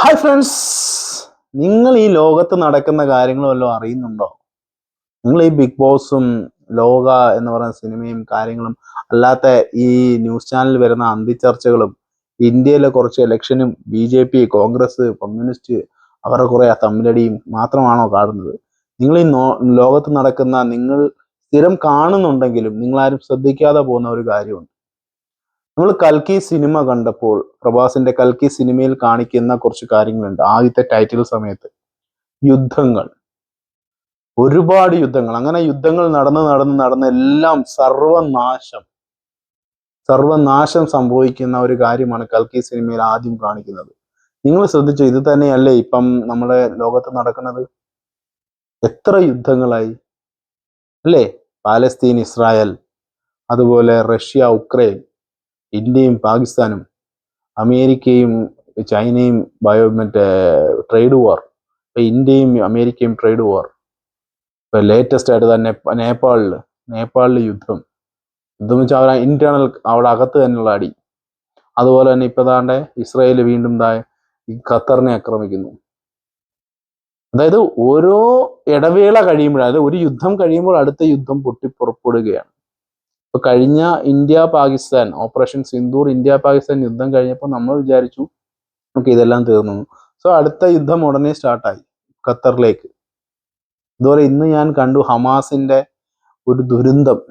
Hi friends, നിങ്ങൾ ഈ ലോകത്ത് നടക്കുന്ന കാര്യങ്ങൾ വല്ലതും അറിയുന്നുണ്ടോ? നിങ്ങൾ ഈ ബിഗ് ബോസും ലോക എന്ന് പറയുന്ന സിനിമയും കാര്യങ്ങളും അല്ലാത്ത ഈ ന്യൂസ് ചാനലിൽ വരുന്ന അന്തിച്ചർച്ചകളും ഇന്ത്യയിലെ കുറച്ച് ഇലക്ഷനും BJP, കോൺഗ്രസ്, കമ്മ്യൂണിസ്റ്റ് അവരുടെ കുറെ തമ്മിലടിയും മാത്രമാണോ കാണുന്നത്? നിങ്ങൾ ഈ ലോകത്ത് നടക്കുന്ന നിങ്ങൾ സ്ഥിരം കാണുന്നുണ്ടെങ്കിലും നിങ്ങളാരും ശ്രദ്ധിക്കാതെ പോകുന്ന ഒരു കാര്യമുണ്ട്. നമ്മൾ കൽക്കി സിനിമ കണ്ടപ്പോൾ പ്രഭാസിന്റെ കൽക്കി സിനിമയിൽ കാണിക്കുന്ന കുറച്ച് കാര്യങ്ങളുണ്ട്. ആദ്യത്തെ ടൈറ്റിൽ സമയത്ത് യുദ്ധങ്ങൾ, ഒരുപാട് യുദ്ധങ്ങൾ, അങ്ങനെ യുദ്ധങ്ങൾ നടന്ന് എല്ലാം സർവനാശം സംഭവിക്കുന്ന ഒരു കാര്യമാണ് കൽക്കി സിനിമയിൽ ആദ്യം കാണിക്കുന്നത്. നിങ്ങൾ ശ്രദ്ധിച്ചു, ഇത് തന്നെയല്ലേ ഇപ്പം നമ്മുടെ ലോകത്ത് നടക്കുന്നത്? എത്ര യുദ്ധങ്ങളായി അല്ലേ? പാലസ്തീൻ, ഇസ്രായേൽ, അതുപോലെ റഷ്യ, ഉക്രൈൻ, ഇന്ത്യയും പാകിസ്ഥാനും, അമേരിക്കയും ചൈനയും മറ്റേ ട്രേഡ് വാർ, ഇപ്പൊ ഇന്ത്യയും അമേരിക്കയും ട്രേഡ് വാർ, ഇപ്പൊ ലേറ്റസ്റ്റ് ആയിട്ട് തന്നെ നേപ്പാളില് യുദ്ധം വെച്ചാൽ അവർ ഇന്റേണൽ അവിടെ അകത്ത് തന്നെയുള്ള അടി. അതുപോലെ തന്നെ ഇപ്പൊ താണ്ടെ ഇസ്രായേൽ വീണ്ടും ഈ ഖത്തറിനെ ആക്രമിക്കുന്നു. അതായത് ഓരോ ഇടവേള കഴിയുമ്പോൾ, അതായത് ഒരു യുദ്ധം കഴിയുമ്പോൾ അടുത്ത യുദ്ധം പൊട്ടിപ്പുറപ്പെടുകയാണ്. ഇപ്പൊ കഴിഞ്ഞ India Pakistan operation Sindoor, India Pakistan യുദ്ധം കഴിഞ്ഞപ്പോൾ നമ്മൾ വിചാരിച്ചു നമുക്ക് ഇതെല്ലാം തീർന്നു. സോ അടുത്ത യുദ്ധം ഉടനെ സ്റ്റാർട്ടായി ഖത്തറിലേക്ക്. ഇതുപോലെ ഇന്ന് ഞാൻ കണ്ടു ഹമാസിന്റെ ഒരു ദുരന്തം.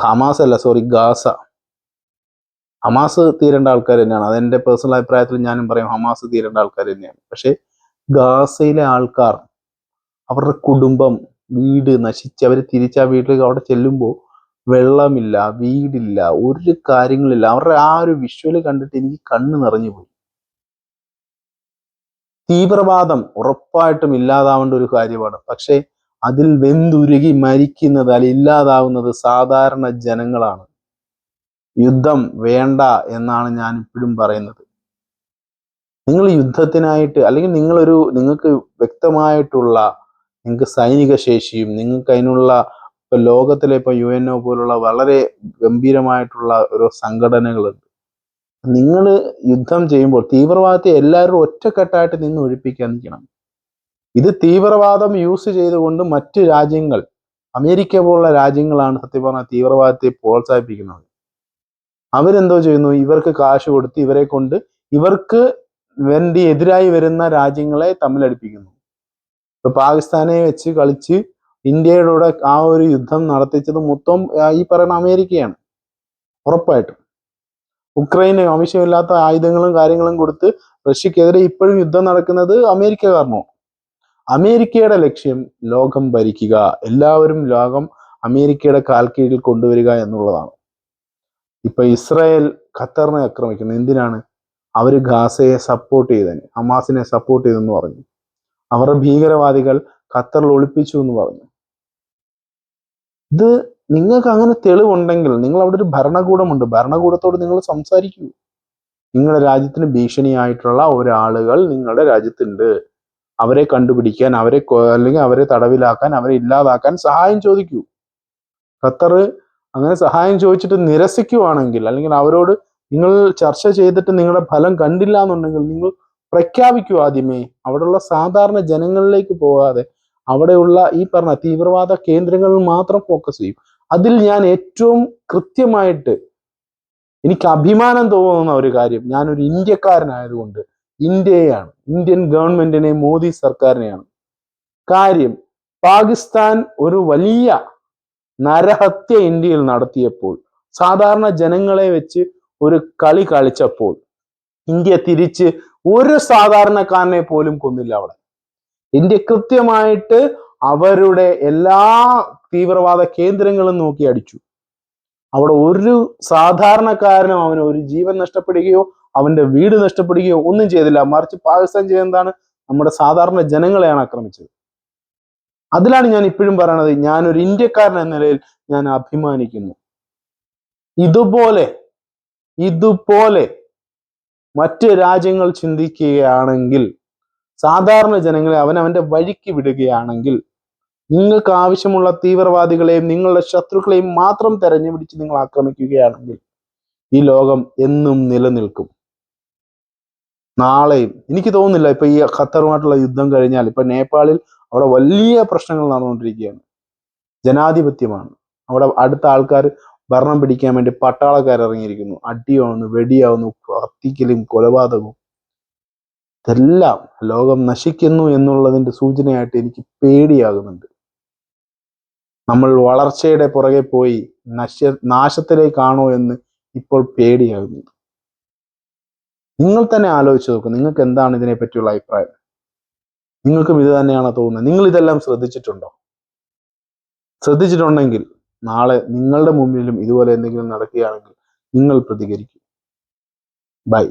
ഹമാസ് അല്ല, സോറി, ഗാസ. ഹമാസ് തീരേണ്ട ആൾക്കാർ തന്നെയാണ്. അതെന്റെ പേഴ്സണൽ അഭിപ്രായത്തിൽ ഞാനും പറയും ഹമാസ് തീരേണ്ട ആൾക്കാർ തന്നെയാണ്. പക്ഷെ ഗാസയിലെ ആൾക്കാർ, അവരുടെ കുടുംബം, വീട് നശിച്ച് അവർ തിരിച്ച് ആ വീട്ടിലേക്ക് അവിടെ ചെല്ലുമ്പോൾ വെള്ളമില്ല, വീടില്ല, ഒരു കാര്യങ്ങളില്ല. അവരുടെ ആ ഒരു വിഷ്വല് കണ്ടിട്ട് എനിക്ക് കണ്ണ് നിറഞ്ഞു പോയി. തീവ്രവാദം ഉറപ്പായിട്ടും ഇല്ലാതാവേണ്ട ഒരു കാര്യമാണ്. പക്ഷെ അതിൽ വെന്തുരുകി മരിക്കുന്നത്, അതിൽ ഇല്ലാതാവുന്നത് സാധാരണ ജനങ്ങളാണ്. യുദ്ധം വേണ്ട എന്നാണ് ഞാൻ ഇപ്പോഴും പറയുന്നത്. നിങ്ങൾ യുദ്ധത്തിനായിട്ട്, അല്ലെങ്കിൽ നിങ്ങൾക്ക് വ്യക്തമായിട്ടുള്ള നിങ്ങൾക്ക് സൈനിക ശേഷിയും നിങ്ങൾക്ക് അതിനുള്ള ഇപ്പൊ ലോകത്തിലെ ഇപ്പൊ UNO പോലുള്ള വളരെ ഗംഭീരമായിട്ടുള്ള ഓരോ സംഘടനകളുണ്ട്. നിങ്ങൾ യുദ്ധം ചെയ്യുമ്പോൾ തീവ്രവാദത്തെ എല്ലാവരും ഒറ്റക്കെട്ടായിട്ട് നിന്ന് ഒഴിപ്പിക്കാൻ നിൽക്കണം. ഇത് തീവ്രവാദം യൂസ് ചെയ്തുകൊണ്ട് മറ്റു രാജ്യങ്ങൾ, അമേരിക്ക പോലുള്ള രാജ്യങ്ങളാണ് സത്യം പറഞ്ഞാൽ തീവ്രവാദത്തെ പ്രോത്സാഹിപ്പിക്കുന്നത്. അവരെന്തോ ചെയ്യുന്നു? ഇവർക്ക് കാശ് കൊടുത്ത് ഇവരെ കൊണ്ട് ഇവർക്ക് വേണ്ടി എതിരായി വരുന്ന രാജ്യങ്ങളെ തമ്മിലടിപ്പിക്കുന്നു. ഇപ്പൊ പാകിസ്ഥാനെ വെച്ച് കളിച്ച് ഇന്ത്യയുടെ ആ ഒരു യുദ്ധം നടത്തിച്ചത് മൊത്തം ഈ പറയുന്ന അമേരിക്കയാണ്. ഉറപ്പായിട്ടും ഉക്രൈന് ആവശ്യമില്ലാത്ത ആയുധങ്ങളും കാര്യങ്ങളും കൊടുത്ത് റഷ്യക്കെതിരെ ഇപ്പോഴും യുദ്ധം നടക്കുന്നത് അമേരിക്ക കാരണമാണ്. അമേരിക്കയുടെ ലക്ഷ്യം ലോകം ഭരിക്കുക, എല്ലാവരും ലോകം അമേരിക്കയുടെ കാൽക്കീഴിൽ കൊണ്ടുവരിക എന്നുള്ളതാണ്. ഇപ്പൊ ഇസ്രായേൽ ഖത്തറിനെ ആക്രമിക്കുന്നത് എന്തിനാണ്? അവര് ഗാസയെ സപ്പോർട്ട് ചെയ്തതിന്, ഹമാസിനെ സപ്പോർട്ട് ചെയ്തെന്ന് പറഞ്ഞു. അവരുടെ ഭീകരവാദികൾ ഖത്തറിൽ ഒളിപ്പിച്ചു എന്ന് പറഞ്ഞു. ഇത് നിങ്ങൾക്ക് അങ്ങനെ തെളിവുണ്ടെങ്കിൽ നിങ്ങൾ അവിടെ ഒരു ഭരണകൂടമുണ്ട്, ഭരണകൂടത്തോട് നിങ്ങൾ സംസാരിക്കൂ. നിങ്ങളുടെ രാജ്യത്തിന് ഭീഷണിയായിട്ടുള്ള ഒരാളുകൾ നിങ്ങളുടെ രാജ്യത്തുണ്ട്, അവരെ കണ്ടുപിടിക്കാൻ, അല്ലെങ്കിൽ അവരെ തടവിലാക്കാൻ, അവരെ ഇല്ലാതാക്കാൻ സഹായം ചോദിക്കൂ. ഖത്തർ അങ്ങനെ സഹായം ചോദിച്ചിട്ട് നിരസിക്കുവാണെങ്കിൽ, അല്ലെങ്കിൽ അവരോട് നിങ്ങൾ ചർച്ച ചെയ്തിട്ട് നിങ്ങളുടെ ഫലം കണ്ടില്ല എന്നുണ്ടെങ്കിൽ നിങ്ങൾ പ്രഖ്യാപിക്കൂ. ആദ്യമേ അവിടെയുള്ള സാധാരണ ജനങ്ങളിലേക്ക് പോകാതെ അവിടെയുള്ള ഈ പറഞ്ഞ തീവ്രവാദ കേന്ദ്രങ്ങളിൽ മാത്രം ഫോക്കസ് ചെയ്യും. അതിൽ ഞാൻ ഏറ്റവും കൃത്യമായിട്ട് എനിക്ക് അഭിമാനം തോന്നുന്ന ഒരു കാര്യം, ഞാനൊരു ഇന്ത്യക്കാരനായതുകൊണ്ട് ഇന്ത്യയാണ്, ഇന്ത്യൻ ഗവൺമെന്റിനെ, മോദി സർക്കാരിനെയാണ്. കാര്യം, പാകിസ്ഥാൻ ഒരു വലിയ നരഹത്യ ഇന്ത്യയിൽ നടത്തിയപ്പോൾ, സാധാരണ ജനങ്ങളെ വെച്ച് ഒരു കളി കളിച്ചപ്പോൾ ഇന്ത്യ തിരിച്ച് ഒരു സാധാരണക്കാരനെ പോലും കൊന്നില്ല. അവിടെ ഇന്ത്യ കൃത്യമായിട്ട് അവരുടെ എല്ലാ തീവ്രവാദ കേന്ദ്രങ്ങളും നോക്കി അടിച്ചു. അവിടെ ഒരു സാധാരണക്കാരനും അവന് ഒരു ജീവൻ നഷ്ടപ്പെടുകയോ അവന്റെ വീട് നഷ്ടപ്പെടുകയോ ഒന്നും ചെയ്തില്ല. മറിച്ച് പാകിസ്ഥാൻ ചെയ്തെന്താണ്? നമ്മുടെ സാധാരണ ജനങ്ങളെയാണ് ആക്രമിച്ചത്. അതിലാണ് ഞാൻ ഇപ്പോഴും പറയണത്, ഞാനൊരു ഇന്ത്യക്കാരൻ എന്ന നിലയിൽ ഞാൻ അഭിമാനിക്കുന്നു. ഇതുപോലെ മറ്റ് രാജ്യങ്ങൾ ചിന്തിക്കുകയാണെങ്കിൽ, സാധാരണ ജനങ്ങളെ അവനവന്റെ വഴിക്ക് വിടുകയാണെങ്കിൽ, നിങ്ങൾക്ക് ആവശ്യമുള്ള തീവ്രവാദികളെയും നിങ്ങളുടെ ശത്രുക്കളെയും മാത്രം തെരഞ്ഞുപിടിച്ച് നിങ്ങൾ ആക്രമിക്കുകയാണെങ്കിൽ ഈ ലോകം എന്നും നിലനിൽക്കും. നാളെയും എനിക്ക് തോന്നുന്നില്ല ഇപ്പൊ ഈ ഖത്തറുമായിട്ടുള്ള യുദ്ധം കഴിഞ്ഞാൽ ഇപ്പൊ നേപ്പാളിൽ അവിടെ വലിയ പ്രശ്നങ്ങൾ നടന്നുകൊണ്ടിരിക്കുകയാണ്. ജനാധിപത്യമാണ്. അവിടെ അടുത്ത ആൾക്കാർ ഭരണം പിടിക്കാൻ വേണ്ടി പട്ടാളക്കാർ ഇറങ്ങിയിരിക്കുന്നു. അടിയാവുന്നു, വെടിയാവുന്നു, കത്തിക്കലും കൊലപാതകവും. ഇതെല്ലാം ലോകം നശിക്കുന്നു എന്നുള്ളതിന്റെ സൂചനയായിട്ട് എനിക്ക് പേടിയാകുന്നുണ്ട്. നമ്മൾ വളർച്ചയുടെ പുറകെ പോയി നാശത്തിലേക്കാണോ എന്ന് ഇപ്പോൾ പേടിയാകുന്നു. നിങ്ങൾ തന്നെ ആലോചിച്ച് നോക്കും, നിങ്ങൾക്ക് എന്താണ് ഇതിനെ പറ്റിയുള്ള അഭിപ്രായം? നിങ്ങൾക്കും ഇത് തന്നെയാണോ തോന്നുന്നത്? നിങ്ങൾ ഇതെല്ലാം ശ്രദ്ധിച്ചിട്ടുണ്ടോ? ശ്രദ്ധിച്ചിട്ടുണ്ടെങ്കിൽ നാളെ നിങ്ങളുടെ മുമ്പിലും ഇതുപോലെ എന്തെങ്കിലും നടക്കുകയാണെങ്കിൽ നിങ്ങൾ പ്രതികരിക്കും. ബൈ.